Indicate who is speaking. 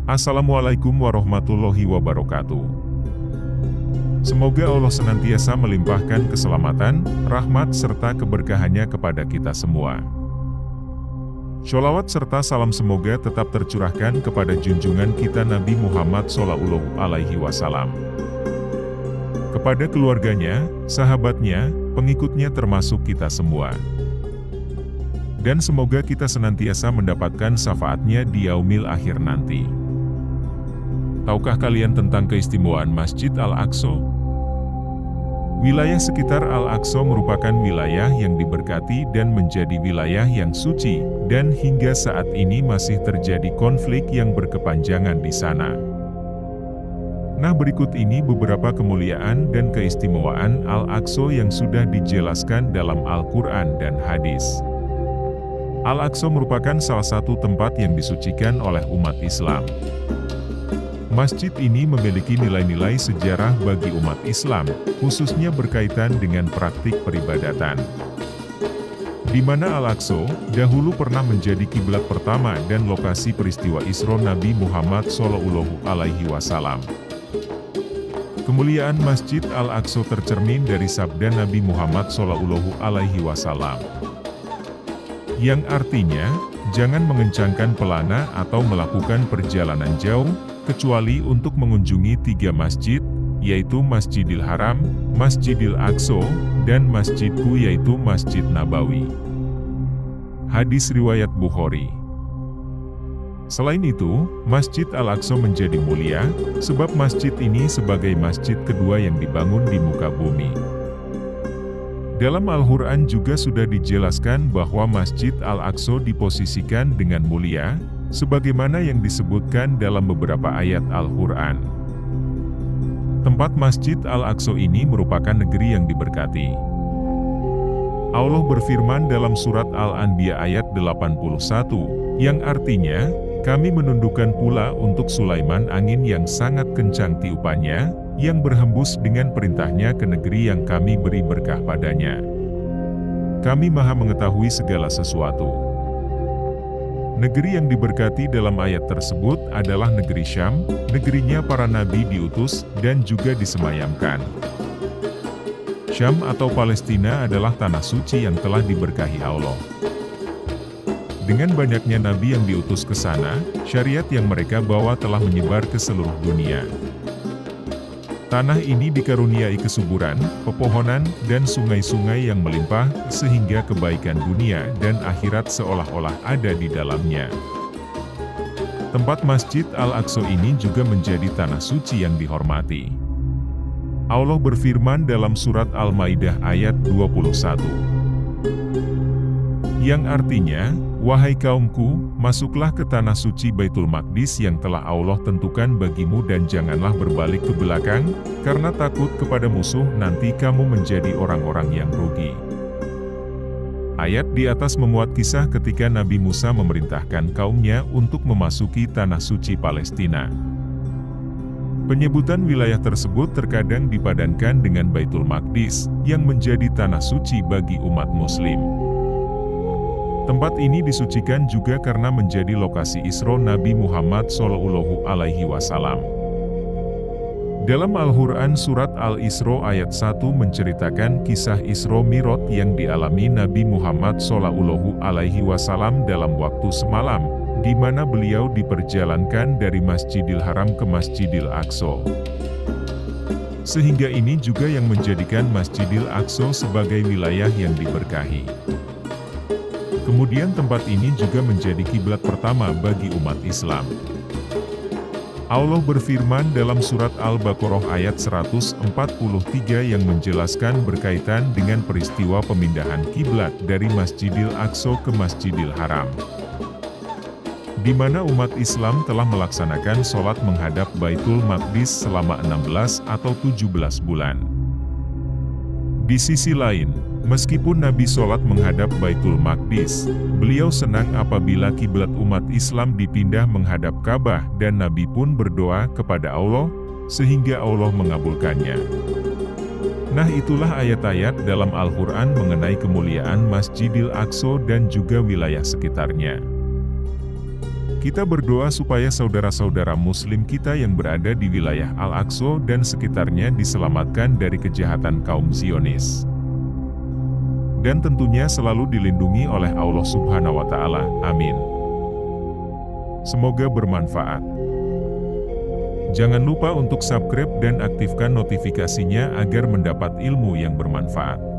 Speaker 1: Assalamualaikum warahmatullahi wabarakatuh. Semoga Allah senantiasa melimpahkan keselamatan, rahmat serta keberkahannya kepada kita semua. Sholawat serta salam semoga tetap tercurahkan kepada junjungan kita Nabi Muhammad SAW, kepada keluarganya, sahabatnya, pengikutnya termasuk kita semua. Dan semoga kita senantiasa mendapatkan syafaatnya di yaumil akhir nanti. Tahukah kalian tentang keistimewaan Masjid Al-Aqsa? Wilayah sekitar Al-Aqsa merupakan wilayah yang diberkati dan menjadi wilayah yang suci, dan hingga saat ini masih terjadi konflik yang berkepanjangan di sana. Nah, berikut ini beberapa kemuliaan dan keistimewaan Al-Aqsa yang sudah dijelaskan dalam Al-Quran dan hadis. Al-Aqsa merupakan salah satu tempat yang disucikan oleh umat Islam. Masjid ini memiliki nilai-nilai sejarah bagi umat Islam, khususnya berkaitan dengan praktik peribadatan. Di mana Al-Aqsa dahulu pernah menjadi kiblat pertama dan lokasi peristiwa Isra Nabi Muhammad SAW. Kemuliaan Masjid Al-Aqsa tercermin dari sabda Nabi Muhammad SAW, yang artinya, jangan mengencangkan pelana atau melakukan perjalanan jauh, kecuali untuk mengunjungi 3 masjid, yaitu Masjidil Haram, Masjidil Aqsa, dan masjidku yaitu Masjid Nabawi. Hadis riwayat Bukhari. Selain itu, Masjid Al-Aqsa menjadi mulia, sebab masjid ini sebagai masjid kedua yang dibangun di muka bumi. Dalam Al-Quran juga sudah dijelaskan bahwa Masjid Al-Aqsa diposisikan dengan mulia, sebagaimana yang disebutkan dalam beberapa ayat Al-Quran. Tempat Masjid Al-Aqsa ini merupakan negeri yang diberkati. Allah berfirman dalam surat Al-Anbiya ayat 81, yang artinya, kami menundukkan pula untuk Sulaiman angin yang sangat kencang tiupannya, yang berhembus dengan perintahnya ke negeri yang kami beri berkah padanya. Kami maha mengetahui segala sesuatu. Negeri yang diberkati dalam ayat tersebut adalah negeri Syam, negerinya para nabi diutus dan juga disemayamkan. Syam atau Palestina adalah tanah suci yang telah diberkahi Allah. Dengan banyaknya nabi yang diutus ke sana, syariat yang mereka bawa telah menyebar ke seluruh dunia. Tanah ini dikaruniai kesuburan, pepohonan, dan sungai-sungai yang melimpah, sehingga kebaikan dunia dan akhirat seolah-olah ada di dalamnya. Tempat Masjid Al-Aqsa ini juga menjadi tanah suci yang dihormati. Allah berfirman dalam surat Al-Maidah ayat 21. Yang artinya, wahai kaumku, masuklah ke tanah suci Baitul Maqdis yang telah Allah tentukan bagimu dan janganlah berbalik ke belakang, karena takut kepada musuh nanti kamu menjadi orang-orang yang rugi. Ayat di atas memuat kisah ketika Nabi Musa memerintahkan kaumnya untuk memasuki tanah suci Palestina. Penyebutan wilayah tersebut terkadang dipadankan dengan Baitul Maqdis, yang menjadi tanah suci bagi umat Muslim. Tempat ini disucikan juga karena menjadi lokasi Isra Nabi Muhammad SAW. Dalam Al-Quran surat Al-Isra ayat 1 menceritakan kisah Isra Mi'raj yang dialami Nabi Muhammad SAW dalam waktu semalam, di mana beliau diperjalankan dari Masjidil Haram ke Masjidil Aqsa. Sehingga ini juga yang menjadikan Masjidil Aqsa sebagai wilayah yang diberkahi. Kemudian tempat ini juga menjadi kiblat pertama bagi umat Islam. Allah berfirman dalam surat Al-Baqarah ayat 143 yang menjelaskan berkaitan dengan peristiwa pemindahan kiblat dari Masjidil Aqsa ke Masjidil Haram, di mana umat Islam telah melaksanakan sholat menghadap Baitul Maqdis selama 16 atau 17 bulan. Di sisi lain, meskipun Nabi sholat menghadap Baitul Maqdis, beliau senang apabila kiblat umat Islam dipindah menghadap Ka'bah dan Nabi pun berdoa kepada Allah, sehingga Allah mengabulkannya. Nah, itulah ayat-ayat dalam Al-Quran mengenai kemuliaan Masjidil Aqsa dan juga wilayah sekitarnya. Kita berdoa supaya saudara-saudara Muslim kita yang berada di wilayah Al-Aqsa dan sekitarnya diselamatkan dari kejahatan kaum Zionis. Dan tentunya selalu dilindungi oleh Allah Subhanahu wa Ta'ala. Amin. Semoga bermanfaat. Jangan lupa untuk subscribe dan aktifkan notifikasinya agar mendapat ilmu yang bermanfaat.